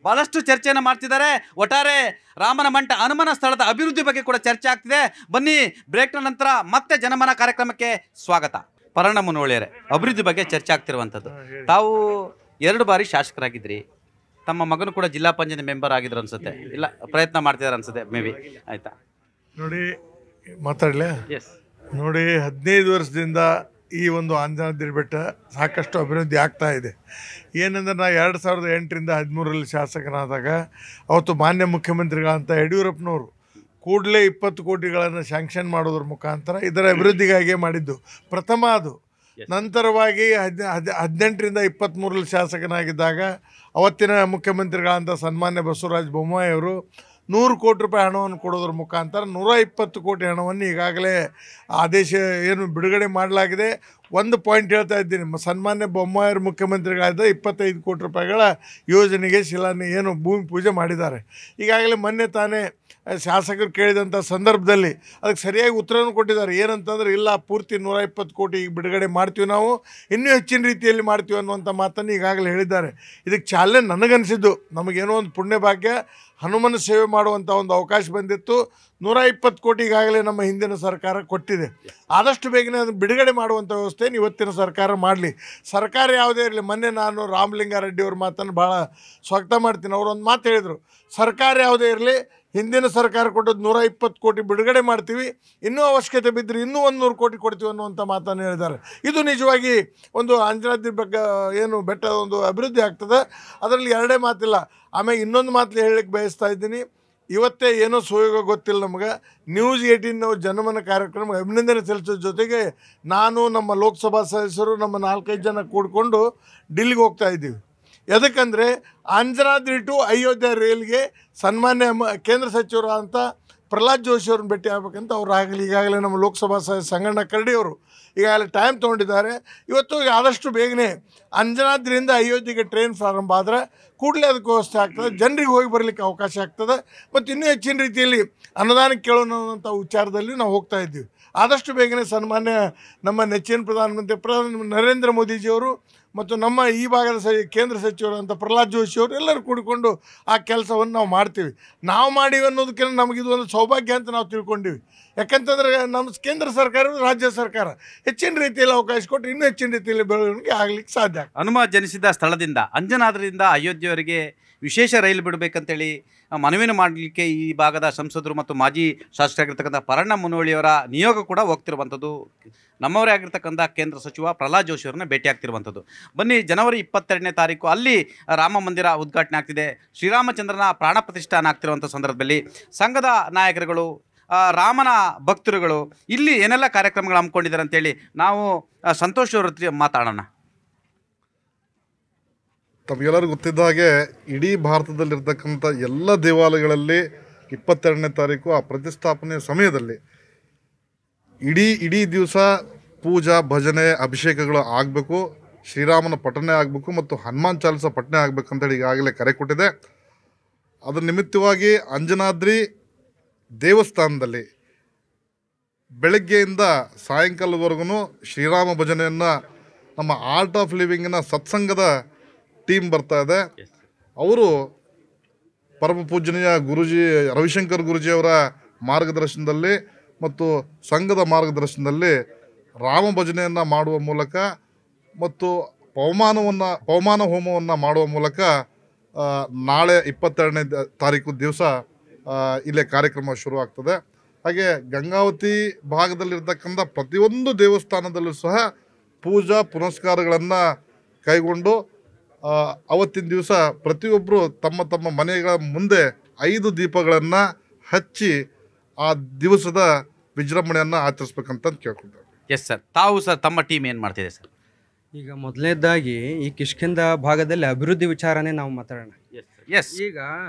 ಭಾಳಷ್ಟು ಚರ್ಚೆಯನ್ನು ಮಾಡ್ತಿದ್ದಾರೆ. ಒಟ್ಟಾರೆ ರಾಮನ ಮಂಟ ಹನುಮನ ಸ್ಥಳದ ಅಭಿವೃದ್ಧಿ ಬಗ್ಗೆ ಕೂಡ ಚರ್ಚೆ ಆಗ್ತಿದೆ. ಬನ್ನಿ, ಬ್ರೇಕ್ನ ನಂತರ ಮತ್ತೆ ಜನಮನ ಕಾರ್ಯಕ್ರಮಕ್ಕೆ ಸ್ವಾಗತ. ಪರಣ ಮುನವಳ್ಳಿಯರೇ, ಅಭಿವೃದ್ಧಿ ಬಗ್ಗೆ ಚರ್ಚೆ ಆಗ್ತಿರುವಂಥದ್ದು. ತಾವು 2 ಬಾರಿ ಶಾಸಕರಾಗಿದ್ರಿ, ತಮ್ಮ ಮಗನು ಕೂಡ ಜಿಲ್ಲಾ ಪಂಚಾಯತ್ ಮೆಂಬರ್ ಆಗಿದ್ರು ಅನ್ಸುತ್ತೆ, ಇಲ್ಲ ಪ್ರಯತ್ನ ಮಾಡ್ತಿದ್ದಾರೆ ಅನ್ಸುತ್ತೆ ಮೇ ಬಿ. ಆಯ್ತಾ ನೋಡಿ, ಮಾತಾಡಲೇ? ಎಸ್. ನೋಡಿ, 15 ವರ್ಷದಿಂದ ಈ ಒಂದು ಆಂಜನಾದ್ರಿ ಬೆಟ್ಟ ಸಾಕಷ್ಟು ಅಭಿವೃದ್ಧಿ ಆಗ್ತಾ ಇದೆ. ಏನಂದ್ರೆ ನಾ 2008ರಿಂದ 13ರಲ್ಲಿ ಶಾಸಕನಾದಾಗ ಅವತ್ತು ಮಾನ್ಯ ಮುಖ್ಯಮಂತ್ರಿಗಳಂತ ಯಡಿಯೂರಪ್ಪನವರು ಕೂಡಲೇ 20 ಕೋಟಿಗಳನ್ನು ಸ್ಯಾಂಕ್ಷನ್ ಮಾಡೋದ್ರ ಮುಖಾಂತರ ಇದರ ಅಭಿವೃದ್ಧಿಗಾಗಿ ಮಾಡಿದ್ದು ಪ್ರಥಮ ಅದು. ನಂತರವಾಗಿ 18ರಿಂದ 23ರಲ್ಲಿ ಶಾಸಕನಾಗಿದ್ದಾಗ ಅವತ್ತಿನ ಮುಖ್ಯಮಂತ್ರಿಗಳಂತ ಸನ್ಮಾನ್ಯ ಬಸವರಾಜ ಬೊಮ್ಮಾಯಿ ಅವರು 100 ಕೋಟಿ ರೂಪಾಯಿ ಹಣವನ್ನು ಕೊಡೋದ್ರ ಮುಖಾಂತರ 120 ಕೋಟಿ ಹಣವನ್ನು ಈಗಾಗಲೇ ಆದೇಶ ಏನು ಬಿಡುಗಡೆ ಮಾಡಲಾಗಿದೆ. ಒಂದು ಪಾಯಿಂಟ್ ಹೇಳ್ತಾ ಇದ್ದೀನಿ, ಸನ್ಮಾನ್ಯ ಬೊಮ್ಮಾಯಿಯವರು ಮುಖ್ಯಮಂತ್ರಿಗಳಾದ 25 ಕೋಟಿ ರೂಪಾಯಿಗಳ ಯೋಜನೆಗೆ ಭೂಮಿ ಪೂಜೆ ಮಾಡಿದ್ದಾರೆ. ಈಗಾಗಲೇ ಮೊನ್ನೆ ತಾನೇ ಶಾಸಕರು ಕೇಳಿದಂಥ ಸಂದರ್ಭದಲ್ಲಿ ಅದಕ್ಕೆ ಸರಿಯಾಗಿ ಉತ್ತರನೂ ಕೊಟ್ಟಿದ್ದಾರೆ. ಏನಂತಂದ್ರೆ, ಇಲ್ಲ ಪೂರ್ತಿ 120 ಕೋಟಿ ಈಗ ಬಿಡುಗಡೆ ಮಾಡ್ತೀವಿ, ನಾವು ಇನ್ನೂ ಹೆಚ್ಚಿನ ರೀತಿಯಲ್ಲಿ ಮಾಡ್ತೀವಿ ಅನ್ನುವಂಥ ಮಾತನ್ನು ಈಗಾಗಲೇ ಹೇಳಿದ್ದಾರೆ. ಇದಕ್ಕೆ ಚಾಲನೆ ನನಗನ್ನಿಸಿದ್ದು, ನಮಗೇನೋ ಒಂದು ಪುಣ್ಯ ಭಾಗ್ಯ, ಹನುಮನ ಸೇವೆ ಮಾಡುವಂಥ ಒಂದು ಅವಕಾಶ ಬಂದಿತ್ತು. 120 ಕೋಟಿ ಈಗಾಗಲೇ ನಮ್ಮ ಹಿಂದಿನ ಸರ್ಕಾರ ಕೊಟ್ಟಿದೆ. ಆದಷ್ಟು ಬೇಗನೆ ಅದನ್ನು ಬಿಡುಗಡೆ ಮಾಡುವಂಥ ವ್ಯವಸ್ಥೆಯನ್ನು ಇವತ್ತಿನ ಸರ್ಕಾರ ಮಾಡಲಿ. ಸರ್ಕಾರ ಯಾವುದೇ ಇರಲಿ, ಮೊನ್ನೆ ನಾನು ರಾಮಲಿಂಗಾರೆಡ್ಡಿ ಅವ್ರ ಮಾತನ್ನು ಭಾಳ ಸ್ವಾಗತ ಮಾಡ್ತೀನಿ. ಅವರು ಒಂದು ಮಾತು ಹೇಳಿದರು, ಸರ್ಕಾರ ಯಾವುದೇ ಇರಲಿ, ಹಿಂದಿನ ಸರ್ಕಾರ ಕೊಟ್ಟದ್ದು 120 ಕೋಟಿ ಬಿಡುಗಡೆ ಮಾಡ್ತೀವಿ, ಇನ್ನೂ ಅವಶ್ಯಕತೆ ಬಿದ್ದರೆ ಇನ್ನೂ 100 ಕೋಟಿ ಕೊಡ್ತೀವಿ ಅನ್ನುವಂಥ ಮಾತನ್ನು ಹೇಳಿದ್ದಾರೆ. ಇದು ನಿಜವಾಗಿ ಒಂದು ಆಂಜನಾದ್ರಿ ಬಗ್ಗೆ ಏನು ಬೆಟ್ಟದ ಒಂದು ಅಭಿವೃದ್ಧಿ ಆಗ್ತದೆ, ಅದರಲ್ಲಿ ಎರಡೇ ಮಾತಿಲ್ಲ. ಆಮೇಲೆ ಇನ್ನೊಂದು ಮಾತು ಹೇಳಲಿಕ್ಕೆ ಬಯಸ್ತಾ ಇದ್ದೀನಿ. ಇವತ್ತೇ ಏನೋ ಸುಯೋಗ ಗೊತ್ತಿಲ್ಲ ನಮಗೆ, ನ್ಯೂಸ್ 18 ಜನಮನ ಕಾರ್ಯಕ್ರಮ ಅಭಿನಂದನೆ ಸಲ್ಲಿಸೋ ಜೊತೆಗೆ ನಾನು ನಮ್ಮ ಲೋಕಸಭಾ ಸದಸ್ಯರು ನಮ್ಮ 4-5 ಜನ ಕೂಡಿಕೊಂಡು ಡಿಲ್ಲಿಗೆ ಹೋಗ್ತಾ ಇದ್ದೀವಿ. ಎದಕ್ಕಂದರೆ ಆಂಜನಾದ್ರಿ ಟು ಅಯೋಧ್ಯೆ ರೈಲ್ಗೆ ಸನ್ಮಾನ್ಯ ಕೇಂದ್ರ ಸಚಿವರಾದಂಥ ಪ್ರಹ್ಲಾದ್ ಜೋಶಿ ಅವ್ರನ್ನ ಭೇಟಿ ಆಗ್ಬೇಕಂತ ಅವ್ರು ಈಗಾಗಲೇ ನಮ್ಮ ಲೋಕಸಭಾ ಸಂಗಣ್ಣ ಕರಡಿ ಅವರು ಈಗಾಗಲೇ ಟೈಮ್ ತೊಗೊಂಡಿದ್ದಾರೆ. ಇವತ್ತು ಆದಷ್ಟು ಬೇಗನೆ ಅಂಜನಾದ್ರಿಯಿಂದ ಅಯೋಧ್ಯೆಗೆ ಟ್ರೈನ್ ಪ್ರಾರಂಭ ಆದರೆ ಕೂಡಲೇ ಅದಕ್ಕೆ ವ್ಯವಸ್ಥೆ ಆಗ್ತದೆ, ಜನರಿಗೆ ಹೋಗಿ ಬರಲಿಕ್ಕೆ ಅವಕಾಶ ಆಗ್ತದೆ. ಮತ್ತು ಇನ್ನೂ ಹೆಚ್ಚಿನ ರೀತಿಯಲ್ಲಿ ಅನುದಾನ ಕೇಳೋಣ ಅನ್ನೋಂಥ ವಿಚಾರದಲ್ಲಿ ನಾವು ಹೋಗ್ತಾ ಇದ್ದೀವಿ. ಆದಷ್ಟು ಬೇಗನೆ ಸನ್ಮಾನ್ಯ ನಮ್ಮ ನೆಚ್ಚಿನ ಪ್ರಧಾನಮಂತ್ರಿ ನರೇಂದ್ರ ಮೋದಿಜಿಯವರು ಮತ್ತು ನಮ್ಮ ಈ ಭಾಗದ ಕೇಂದ್ರ ಸಚಿವರಂಥ ಪ್ರಹ್ಲಾದ್ ಜೋಶಿ ಅವರು ಎಲ್ಲರೂ ಕೂಡಿಕೊಂಡು ಆ ಕೆಲಸವನ್ನು ನಾವು ಮಾಡ್ತೀವಿ. ನಾವು ಮಾಡೀವಿ ಅನ್ನೋದಕ್ಕಿಂತ ನಮಗಿದು ಒಂದು ಸೌಭಾಗ್ಯ ಅಂತ ನಾವು ತಿಳ್ಕೊಂಡಿವಿ. ಯಾಕಂತಂದರೆ ನಮ್ಮ ಕೇಂದ್ರ ಸರ್ಕಾರ, ರಾಜ್ಯ ಸರ್ಕಾರ ಹೆಚ್ಚಿನ ರೀತಿಯಲ್ಲಿ ಅವಕಾಶ ಕೊಟ್ಟು ಇನ್ನೂ ಹೆಚ್ಚಿನ ರೀತಿಯಲ್ಲಿ ಬೆಳವಣಿಗೆ ಆಗಲಿಕ್ಕೆ ಸಾಧ್ಯ. ಹನುಮ ಜನಿಸಿದ ಸ್ಥಳದಿಂದ ಅಂಜನಾದ್ರಿಯಿಂದ ಅಯೋಧ್ಯೆಯವರೆಗೆ ವಿಶೇಷ ರೈಲು ಬಿಡಬೇಕಂತೇಳಿ ಮನವಿಯನ್ನು ಮಾಡಲಿಕ್ಕೆ ಈ ಭಾಗದ ಸಂಸದರು ಮತ್ತು ಮಾಜಿ ಶಾಸಕರಾಗಿರ್ತಕ್ಕಂಥ ಪರಣ ಮುನವಳ್ಳಿಯವರ ನಿಯೋಗ ಕೂಡ ಹೋಗ್ತಿರುವಂಥದ್ದು. ನಮ್ಮವರೇ ಆಗಿರ್ತಕ್ಕಂಥ ಕೇಂದ್ರ ಸಚಿವ ಪ್ರಹ್ಲಾದ್ ಜೋಶಿ ಅವರನ್ನ ಭೇಟಿಯಾಗ್ತಿರುವಂಥದ್ದು. ಬನ್ನಿ, ಜನವರಿ 22ನೇ ತಾರೀಕು ಅಲ್ಲಿ ರಾಮ ಮಂದಿರ ಉದ್ಘಾಟನೆ ಆಗ್ತಿದೆ. ಶ್ರೀರಾಮಚಂದ್ರನ ಪ್ರಾಣ ಪ್ರತಿಷ್ಠಾನ ಆಗ್ತಿರುವಂಥ ಸಂದರ್ಭದಲ್ಲಿ ಸಂಘದ ನಾಯಕರುಗಳು, ರಾಮನ ಭಕ್ತರುಗಳು ಇಲ್ಲಿ ಏನೆಲ್ಲ ಕಾರ್ಯಕ್ರಮಗಳು ಹಮ್ಮಿಕೊಂಡಿದ್ದಾರೆ ಅಂತೇಳಿ ನಾವು ಸಂತೋಷ್ ಅವ್ರ ಹತ್ರ ಮಾತಾಡೋಣ. ತಮಗೆಲ್ಲರಿಗೂ ಗೊತ್ತಿದ್ದ ಹಾಗೆ ಇಡೀ ಭಾರತದಲ್ಲಿರ್ತಕ್ಕಂಥ ಎಲ್ಲ ದೇವಾಲಯಗಳಲ್ಲಿ 22ನೇ ತಾರೀಕು ಆ ಪ್ರತಿಷ್ಠಾಪನೆಯ ಸಮಯದಲ್ಲಿ ಇಡೀ ದಿವಸ ಪೂಜಾ, ಭಜನೆ, ಅಭಿಷೇಕಗಳು ಆಗಬೇಕು, ಶ್ರೀರಾಮನ ಪಠನೆ ಆಗಬೇಕು ಮತ್ತು ಹನುಮಾನ್ ಚಾಲಿಸ ಪಠನೆ ಆಗಬೇಕಂತೇಳಿ ಈಗಾಗಲೇ ಕರೆ ಕೊಟ್ಟಿದೆ. ಅದರ ನಿಮಿತ್ತವಾಗಿ ಅಂಜನಾದ್ರಿ ದೇವಸ್ಥಾನದಲ್ಲಿ ಬೆಳಗ್ಗೆಯಿಂದ ಸಾಯಂಕಾಲದವರೆಗೂ ಶ್ರೀರಾಮ ಭಜನೆಯನ್ನು ನಮ್ಮ ಆರ್ಟ್ ಆಫ್ ಲಿವಿಂಗಿನ ಸತ್ಸಂಗದ ಟೀಮ್ ಬರ್ತಾ ಇದೆ. ಅವರು ಪರಮ ಪೂಜನೀಯ ಗುರುಜಿ ರವಿಶಂಕರ್ ಗುರುಜಿಯವರ ಮಾರ್ಗದರ್ಶನದಲ್ಲಿ ಮತ್ತು ಸಂಘದ ಮಾರ್ಗದರ್ಶನದಲ್ಲಿ ರಾಮ ಭಜನೆಯನ್ನು ಮಾಡುವ ಮೂಲಕ ಮತ್ತು ಪವಮಾನ ಹೋಮವನ್ನು ಮಾಡುವ ಮೂಲಕ ನಾಳೆ 22ನೇ ತಾರೀಕು ದಿವಸ ಇಲ್ಲೇ ಕಾರ್ಯಕ್ರಮ ಶುರುವಾಗ್ತದೆ. ಹಾಗೆ ಗಂಗಾವತಿ ಭಾಗದಲ್ಲಿರ್ತಕ್ಕಂಥ ಪ್ರತಿಯೊಂದು ದೇವಸ್ಥಾನದಲ್ಲೂ ಸಹ ಪೂಜಾ ಪುನಸ್ಕಾರಗಳನ್ನು ಕೈಗೊಂಡು ಅವತ್ತಿನ ದಿವಸ ಪ್ರತಿಯೊಬ್ಬರು ತಮ್ಮ ತಮ್ಮ ಮನೆಗಳ ಮುಂದೆ 5 ದೀಪಗಳನ್ನು ಹಚ್ಚಿ ಆ ದಿವಸದ ವಿಜೃಂಭಣೆಯನ್ನು ಆಚರಿಸ್ಬೇಕಂತ ಕೇಳ್ಕೊಳ್ತಾರೆ. ಎಸ್ ಸರ್, ತಾವು ಸರ್ ತಮ್ಮ ಟೀಮ್ ಏನು ಮಾಡ್ತಿದೆ ಸರ್? ಈಗ ಮೊದಲನೇದಾಗಿ ಈ ಕಿಷ್ಕಿಂಧ ಭಾಗದಲ್ಲಿ ಅಭಿವೃದ್ಧಿ ವಿಚಾರನೇ ನಾವು ಮಾತಾಡೋಣ. ಎಸ್, ಈಗ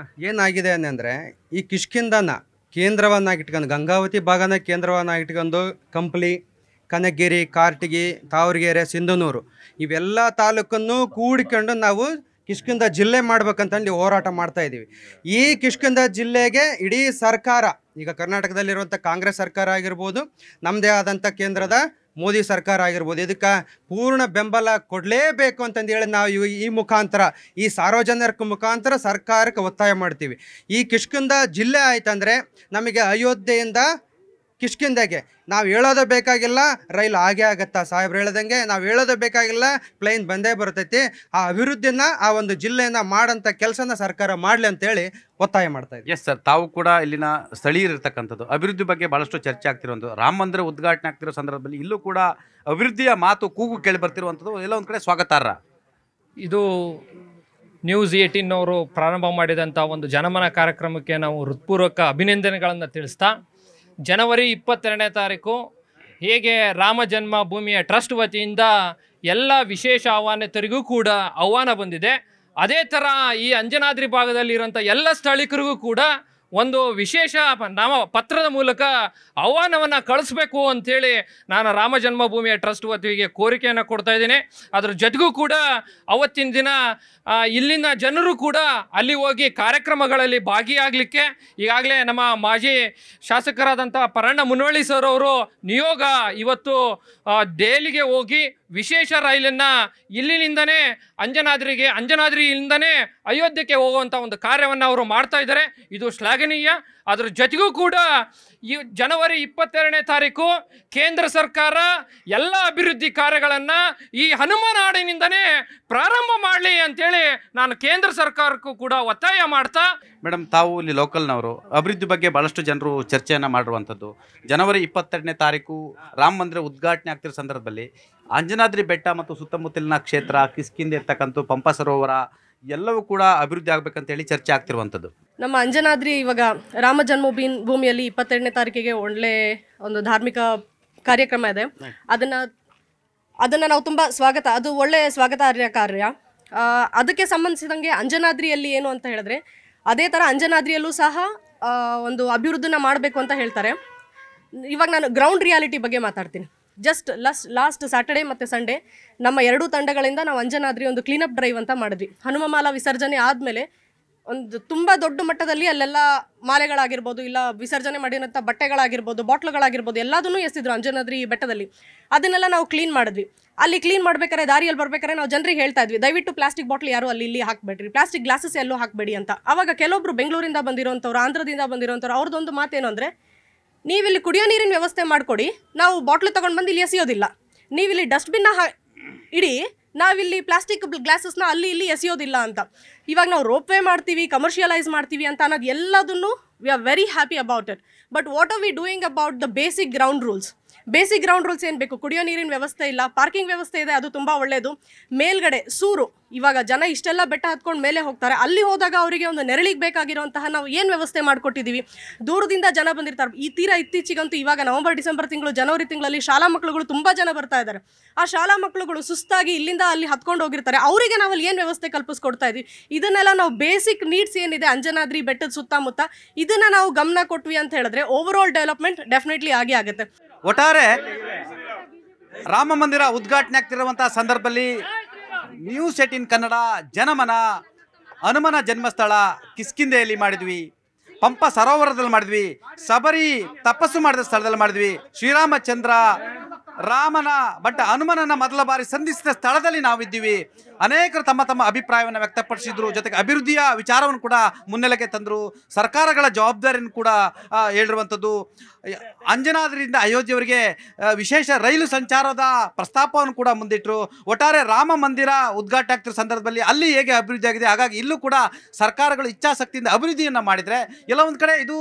ಏನಾಗಿದೆ ಅಂದರೆ ಈ ಕಿಷ್ಕಿಂಧನ ಕೇಂದ್ರವನ್ನಾಗಿಟ್ಕೊಂಡು ಗಂಗಾವತಿ ಭಾಗನ ಕೇಂದ್ರವನ್ನಾಗಿಟ್ಕೊಂಡು ಕಂಪ್ಲಿ, ಕನಕಗಿರಿ, ಕಾರಟಗಿ, ತಾವರಗೆರೆ, ಸಿಂಧನೂರು ಇವೆಲ್ಲ ತಾಲೂಕನ್ನು ಕೂಡಿಕೊಂಡು ನಾವು ಕಿಷ್ಕಿಂಧ ಜಿಲ್ಲೆ ಮಾಡ್ಬೇಕಂತಂದು ಹೋರಾಟ ಮಾಡ್ತಾ ಇದ್ದೀವಿ. ಈ ಕಿಷ್ಕಿಂಧ ಜಿಲ್ಲೆಗೆ ಇಡೀ ಸರ್ಕಾರ, ಈಗ ಕರ್ನಾಟಕದಲ್ಲಿರುವಂಥ ಕಾಂಗ್ರೆಸ್ ಸರ್ಕಾರ ಆಗಿರ್ಬೋದು, ನಮ್ಮದೇ ಆದಂಥ ಕೇಂದ್ರದ ಮೋದಿ ಸರ್ಕಾರ ಆಗಿರ್ಬೋದು, ಇದಕ್ಕೆ ಪೂರ್ಣ ಬೆಂಬಲ ಕೊಡಲೇಬೇಕು ಅಂತಂದೇಳಿ ನಾವು ಈ ಮುಖಾಂತರ, ಈ ಸಾರ್ವಜನಿಕ ಮುಖಾಂತರ ಸರ್ಕಾರಕ್ಕೆ ಒತ್ತಾಯ ಮಾಡ್ತೀವಿ. ಈ ಕಿಷ್ಕಿಂಧ ಜಿಲ್ಲೆ ಆಯ್ತಂದರೆ ನಮಗೆ ಅಯೋಧ್ಯೆಯಿಂದ ಕಿಷ್ಕಿಂಧೆಗೆ ನಾವು ಹೇಳೋದು ಬೇಕಾಗಿಲ್ಲ, ರೈಲು ಆಗೇ ಆಗುತ್ತಾ. ಸಾಹೇಬ್ರು ಹೇಳ್ದಂಗೆ ನಾವು ಹೇಳೋದು ಬೇಕಾಗಿಲ್ಲ, ಪ್ಲೇನ್ ಬಂದೇ ಬರ್ತೈತಿ. ಆ ಅಭಿವೃದ್ಧಿನ ಆ ಒಂದು ಜಿಲ್ಲೆಯನ್ನು ಮಾಡೋಂಥ ಕೆಲಸನ ಸರ್ಕಾರ ಮಾಡಲಿ ಅಂತೇಳಿ ಒತ್ತಾಯ ಮಾಡ್ತಾ ಇದ್ದೀವಿ. ಎಸ್ ಸರ್, ತಾವು ಕೂಡ ಇಲ್ಲಿನ ಸ್ಥಳೀಯರಿರ್ತಕ್ಕಂಥದ್ದು ಅಭಿವೃದ್ಧಿ ಬಗ್ಗೆ ಭಾಳಷ್ಟು ಚರ್ಚೆ ಆಗ್ತಿರುವಂಥದ್ದು. ರಾಮ ಮಂದಿರ ಉದ್ಘಾಟನೆ ಆಗ್ತಿರೋ ಸಂದರ್ಭದಲ್ಲಿ ಇಲ್ಲೂ ಕೂಡ ಅಭಿವೃದ್ಧಿಯ ಮಾತು ಕೂಗು ಕೇಳಿ ಬರ್ತಿರುವಂಥದ್ದು ಎಲ್ಲ ಒಂದು ಕಡೆ ಸ್ವಾಗತಾರ್ಹ. ಇದು ನ್ಯೂಸ್ 18 ಅವರು ಪ್ರಾರಂಭ ಮಾಡಿದಂಥ ಒಂದು ಜನಮನ ಕಾರ್ಯಕ್ರಮಕ್ಕೆ ನಾವು ಹೃತ್ಪೂರ್ವಕ ಅಭಿನಂದನೆಗಳನ್ನು ತಿಳಿಸ್ತಾ, ಜನವರಿ 22ನೇ ತಾರೀಕು ಹೇಗೆ ರಾಮ ಜನ್ಮಭೂಮಿಯ ಟ್ರಸ್ಟ್ ವತಿಯಿಂದ ಎಲ್ಲ ವಿಶೇಷ ಆಹ್ವಾನಿತರಿಗೂ ಕೂಡ ಆಹ್ವಾನ ಬಂದಿದೆ, ಅದೇ ಥರ ಈ ಅಂಜನಾದ್ರಿ ಭಾಗದಲ್ಲಿರೋಂಥ ಎಲ್ಲ ಸ್ಥಳೀಕರಿಗೂ ಕೂಡ ಒಂದು ವಿಶೇಷ ಪತ್ರದ ಮೂಲಕ ಆಹ್ವಾನವನ್ನು ಕಳಿಸ್ಬೇಕು ಅಂಥೇಳಿ ನಾನು ರಾಮ ಜನ್ಮಭೂಮಿಯ ಟ್ರಸ್ಟ್ ವತಿಗೆ ಕೋರಿಕೆಯನ್ನು ಕೊಡ್ತಾ ಇದ್ದೀನಿ. ಅದ್ರ ಜೊತೆಗೂ ಕೂಡ ಅವತ್ತಿನ ದಿನ ಇಲ್ಲಿನ ಜನರು ಕೂಡ ಅಲ್ಲಿ ಹೋಗಿ ಕಾರ್ಯಕ್ರಮಗಳಲ್ಲಿ ಭಾಗಿಯಾಗಲಿಕ್ಕೆ ಈಗಾಗಲೇ ನಮ್ಮ ಮಾಜಿ ಶಾಸಕರಾದಂಥ ಪರಣ್ಣ ಮುನವಳ್ಳಿ ಸರ್ ಅವರು ನಿಯೋಗ ಇವತ್ತು ದೆಹಲಿಗೆ ಹೋಗಿ ವಿಶೇಷ ರೈಲನ್ನು ಇಲ್ಲಿನಿಂದನೇ ಅಂಜನಾದ್ರಿಯಿಂದನೇ ಅಯೋಧ್ಯೆಗೆ ಹೋಗುವಂಥ ಒಂದು ಕಾರ್ಯವನ್ನು ಅವರು ಮಾಡ್ತಾ ಇದ್ದಾರೆ. ಇದು ಶ್ಲಾಘನೀಯ. ಅದ್ರ ಜೊತೆಗೂ ಕೂಡ ಈ ಜನವರಿ 22ನೇ ತಾರೀಕು ಕೇಂದ್ರ ಸರ್ಕಾರ ಎಲ್ಲ ಅಭಿವೃದ್ಧಿ ಕಾರ್ಯಗಳನ್ನು ಈ ಹನುಮಾನ್ ಹಾಡಿನಿಂದನೇ ಪ್ರಾರಂಭ ಮಾಡಲಿ ಅಂತೇಳಿ ನಾನು ಕೇಂದ್ರ ಸರ್ಕಾರಕ್ಕೂ ಕೂಡ ಒತ್ತಾಯ ಮಾಡ್ತಾ. ಮೇಡಮ್, ತಾವು ಇಲ್ಲಿ ಲೋಕಲ್ನವರು, ಅಭಿವೃದ್ಧಿ ಬಗ್ಗೆ ಭಾಳಷ್ಟು ಜನರು ಚರ್ಚೆಯನ್ನು ಮಾಡಿರುವಂಥದ್ದು. ಜನವರಿ 22ನೇ ತಾರೀಕು ರಾಮ ಮಂದಿರ ಉದ್ಘಾಟನೆ ಆಗ್ತಿರೋ ಸಂದರ್ಭದಲ್ಲಿ ಅಂಜನಾದ್ರಿ ಬೆಟ್ಟ ಮತ್ತು ಸುತ್ತಮುತ್ತಲಿನ ಕ್ಷೇತ್ರ, ಕಿಷ್ಕಿಂಧೆ ಇರ್ತಕ್ಕಂಥ ಪಂಪ ಸರೋವರ ಎಲ್ಲವೂ ಕೂಡ ಅಭಿವೃದ್ಧಿ ಆಗ್ಬೇಕಂತೇಳಿ ಚರ್ಚೆ ಆಗ್ತಿರುವಂಥದ್ದು. ನಮ್ಮ ಅಂಜನಾದ್ರಿ ಇವಾಗ ರಾಮ ಜನ್ಮಭೂಮಿಯಲ್ಲಿ 22ನೇ ತಾರೀಕಿಗೆ ಒಳ್ಳೆ ಒಂದು ಧಾರ್ಮಿಕ ಕಾರ್ಯಕ್ರಮ ಇದೆ. ಅದನ್ನು ನಾವು ತುಂಬ ಸ್ವಾಗತ, ಅದು ಒಳ್ಳೆ ಸ್ವಾಗತಾರ್ಹ ಕಾರ್ಯ. ಅದಕ್ಕೆ ಸಂಬಂಧಿಸಿದಂಗೆ ಅಂಜನಾದ್ರಿಯಲ್ಲಿ ಏನು ಅಂತ ಹೇಳಿದ್ರೆ, ಅದೇ ಥರ ಅಂಜನಾದ್ರಿಯಲ್ಲೂ ಸಹ ಒಂದು ಅಭಿವೃದ್ಧಿನ ಮಾಡಬೇಕು ಅಂತ ಹೇಳ್ತಾರೆ. ಇವಾಗ ನಾನು ಗ್ರೌಂಡ್ ರಿಯಾಲಿಟಿ ಬಗ್ಗೆ ಮಾತಾಡ್ತೀನಿ. ಜಸ್ಟ್ ಲಾಸ್ಟ್ ಸ್ಯಾಟರ್ಡೇ ಮತ್ತು ಸಂಡೇ ನಮ್ಮ ಎರಡೂ ತಂಡಗಳಿಂದ ನಾವು ಅಂಜನಾದ್ರಿ ಒಂದು ಕ್ಲೀನಪ್ ಡ್ರೈವ್ ಅಂತ ಮಾಡಿದ್ವಿ. ಹನುಮಮಾಲ ವಿಸರ್ಜನೆ ಆದಮೇಲೆ ಒಂದು ತುಂಬ ದೊಡ್ಡ ಮಟ್ಟದಲ್ಲಿ ಅಲ್ಲೆಲ್ಲ ಮಾಲೆಗಳಾಗಿರ್ಬೋದು, ಇಲ್ಲ ವಿಸರ್ಜನೆ ಮಾಡಿರೋಂಥ ಬಟ್ಟೆಗಳಾಗಿರ್ಬೋದು, ಬಾಟ್ಲುಗಳಾಗಿರ್ಬೋದು ಎಲ್ಲದನ್ನೂ ಎಸೆದಿದ್ರು ಅಂಜನಾದ್ರಿ ಬೆಟ್ಟದಲ್ಲಿ. ಅದನ್ನೆಲ್ಲ ನಾವು ಕ್ಲೀನ್ ಮಾಡಿದ್ವಿ. ಅಲ್ಲಿ ಕ್ಲೀನ್ ಮಾಡ್ಬೇಕಾದ್ರೆ, ದಾರಿಯಲ್ಲಿ ಬರ್ಬೇಕಾದ್ರೆ ನಾವು ಜನರಿಗೆ ಹೇಳ್ತಾ ಇದ್ವಿ, ದಯವಿಟ್ಟು ಪ್ಲಾಸ್ಟಿಕ್ ಬಾಟ್ಲ್ ಯಾರು ಅಲ್ಲಿ ಇಲ್ಲಿ ಹಾಕಬೇಡ್ರಿ, ಪ್ಲಾಸ್ಟಿಕ್ ಗ್ಲಾಸಸ್ ಎಲ್ಲೂ ಹಾಕಬೇಡಿ ಅಂತ. ಆವಾಗ ಕೆಲವೊಬ್ರು ಬೆಂಗಳೂರಿಂದ ಬಂದಿರೋಂಥವ್ರು, ಆಂಧ್ರದಿಂದ ಬಂದಿರೋಂಥವ್ರು, ಅವ್ರದ್ದೊಂದು ಮಾತೇನು ಅಂದರೆ, ನೀವಿಲ್ಲಿ ಕುಡಿಯೋ ನೀರಿನ ವ್ಯವಸ್ಥೆ ಮಾಡಿಕೊಡಿ, ನಾವು ಬಾಟ್ಲು ತೊಗೊಂಡು ಬಂದು ಇಲ್ಲಿ ಎಸೆಯೋದಿಲ್ಲ. ನೀವಿಲ್ಲಿ ಡಸ್ಟ್ಬಿನ್ನ ಇಡಿ, ನಾವಿಲ್ಲಿ ಪ್ಲಾಸ್ಟಿಕ್ ಗ್ಲಾಸಸ್ನ ಅಲ್ಲಿ ಇಲ್ಲಿ ಎಸೆಯೋದಿಲ್ಲ ಅಂತ. ಇವಾಗ ನಾವು ರೋಪ್ವೇ ಮಾಡ್ತೀವಿ, ಕಮರ್ಷಿಯಲೈಸ್ ಮಾಡ್ತೀವಿ ಅಂತ ಅನ್ನೋದು ಎಲ್ಲದನ್ನು we are very happy about it. But what are we doing about the basic ground rules? Basic ground rules ಏನು ಬೇಕು? ಕುಡಿಯೋ ನೀರಿನ ವ್ಯವಸ್ಥೆ ಇಲ್ಲ, ಪಾರ್ಕಿಂಗ್ ವ್ಯವಸ್ಥೆ ಇದೆ, ಅದು ತುಂಬ ಒಳ್ಳೆಯದು. ಮೇಲ್ಗಡೆ ಸೂರು, ಇವಾಗ ಜನ ಇಷ್ಟೆಲ್ಲ ಬೆಟ್ಟ ಹತ್ಕೊಂಡು ಮೇಲೆ ಹೋಗ್ತಾರೆ, ಅಲ್ಲಿ ಹೋದಾಗ ಅವರಿಗೆ ಒಂದು ನೆರಳಿಗೆ ಬೇಕಾಗಿರುವಂತಹ ನಾವು ಏನು ವ್ಯವಸ್ಥೆ ಮಾಡಿಕೊಟ್ಟಿದ್ದೀವಿ. ದೂರದಿಂದ ಜನ ಬಂದಿರ್ತಾರೆ. ಈ ಇತ್ತೀಚೆಗಂತೂ ಇವಾಗ ನವಂಬರ್ ಡಿಸೆಂಬರ್ ತಿಂಗಳು, ಜನವರಿ ತಿಂಗಳಲ್ಲಿ ಶಾಲಾ ಮಕ್ಕಳುಗಳು ತುಂಬ ಜನ ಬರ್ತಾ ಇದ್ದಾರೆ. ಆ ಶಾಲಾ ಮಕ್ಕಳುಗಳು ಸುಸ್ತಾಗಿ ಇಲ್ಲಿಂದ ಅಲ್ಲಿ ಹತ್ಕೊಂಡು ಹೋಗಿರ್ತಾರೆ. ಅವರಿಗೆ ನಾವಲ್ಲಿ ಏನು ವ್ಯವಸ್ಥೆ ಕಲ್ಪಿಸ್ಕೊಡ್ತಾ ಇದ್ವಿ? ಇದನ್ನೆಲ್ಲ ನಾವು ಬೇಸಿಕ್ ನೀಡ್ಸ್ ಏನಿದೆ ಅಂಜನಾದ್ರಿ ಬೆಟ್ಟದ ಸುತ್ತಮುತ್ತ, ಇದನ್ನು ನಾವು ಗಮನ ಕೊಟ್ವಿ ಅಂತ ಹೇಳಿದ್ರೆ ಓವರ್ ಆಲ್ ಡೆವಲಪ್ಮೆಂಟ್ ಡೆಫಿನೆಟ್ಲಿ ಆಗೇ ಆಗುತ್ತೆ. ಒಟ್ಟಾರೆ ರಾಮ ಮಂದಿರ ಉದ್ಘಾಟನೆ ಆಗ್ತಿರುವಂತಹ ಸಂದರ್ಭದಲ್ಲಿ ನ್ಯೂಸ್ 18 ಕನ್ನಡ ಜನಮನ ಹನುಮನ ಜನ್ಮಸ್ಥಳ ಕಿಷ್ಕಿಂಧೆಯಲ್ಲಿ ಮಾಡಿದ್ವಿ, ಪಂಪ ಸರೋವರದಲ್ಲಿ ಮಾಡಿದ್ವಿ, ಶಬರಿ ತಪಸ್ಸು ಮಾಡಿದ ಸ್ಥಳದಲ್ಲಿ ಮಾಡಿದ್ವಿ, ಶ್ರೀರಾಮಚಂದ್ರ ರಾಮನ ಹನುಮನನ್ನ ಮೊದಲ ಬಾರಿ ಸಂಧಿಸಿದ ಸ್ಥಳದಲ್ಲಿ ನಾವಿದ್ದೀವಿ. ಅನೇಕರು ತಮ್ಮ ತಮ್ಮ ಅಭಿಪ್ರಾಯವನ್ನು ವ್ಯಕ್ತಪಡಿಸಿದ್ರು, ಜೊತೆಗೆ ಅಭಿವೃದ್ಧಿಯ ವಿಚಾರವನ್ನು ಕೂಡ ಮುನ್ನೆಲೆಗೆ ತಂದರು. ಸರ್ಕಾರಗಳ ಜವಾಬ್ದಾರಿಯನ್ನು ಕೂಡ ಹೇಳಿರುವಂಥದ್ದು. ಅಂಜನಾದ್ರಿಯಿಂದ ಅಯೋಧ್ಯೆಯವರಿಗೆ ವಿಶೇಷ ರೈಲು ಸಂಚಾರದ ಪ್ರಸ್ತಾಪವನ್ನು ಕೂಡ ಮುಂದಿಟ್ಟರು. ಒಟ್ಟಾರೆ ರಾಮ ಮಂದಿರ ಉದ್ಘಾಟನೆ ಆಗ್ತಿರೋ ಸಂದರ್ಭದಲ್ಲಿ ಅಲ್ಲಿ ಹೇಗೆ ಅಭಿವೃದ್ಧಿ ಆಗಿದೆ, ಹಾಗಾಗಿ ಇಲ್ಲೂ ಕೂಡ ಸರ್ಕಾರಗಳು ಇಚ್ಛಾಶಕ್ತಿಯಿಂದ ಅಭಿವೃದ್ಧಿಯನ್ನು ಮಾಡಿದರೆ ಎಲ್ಲ ಒಂದು ಕಡೆ ಇದು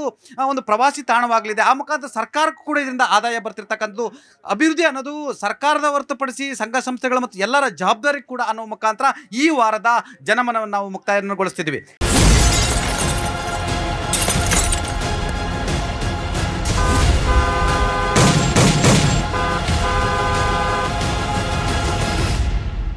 ಒಂದು ಪ್ರವಾಸಿ ತಾಣವಾಗಲಿದೆ. ಆ ಮುಖಾಂತರ ಸರ್ಕಾರಕ್ಕೂ ಕೂಡ ಇದರಿಂದ ಆದಾಯ ಬರ್ತಿರ್ತಕ್ಕಂಥದ್ದು. ಅಭಿವೃದ್ಧಿ ಅನ್ನೋದು ಸರ್ಕಾರದ ಹೊರತುಪಡಿಸಿ ಸಂಘ ಸಂಸ್ಥೆಗಳು ಮತ್ತು ಎಲ್ಲರ ಜವಾಬ್ದಾರಿ ಕೂಡ ಅನ್ನೋ ಮುಖಾಂತರ ಈ ವಾರದ ಜನಮನವನ್ನು ನಾವು ಮುಕ್ತಾಯಗೊಳಿಸ್ತಿದ್ವಿ.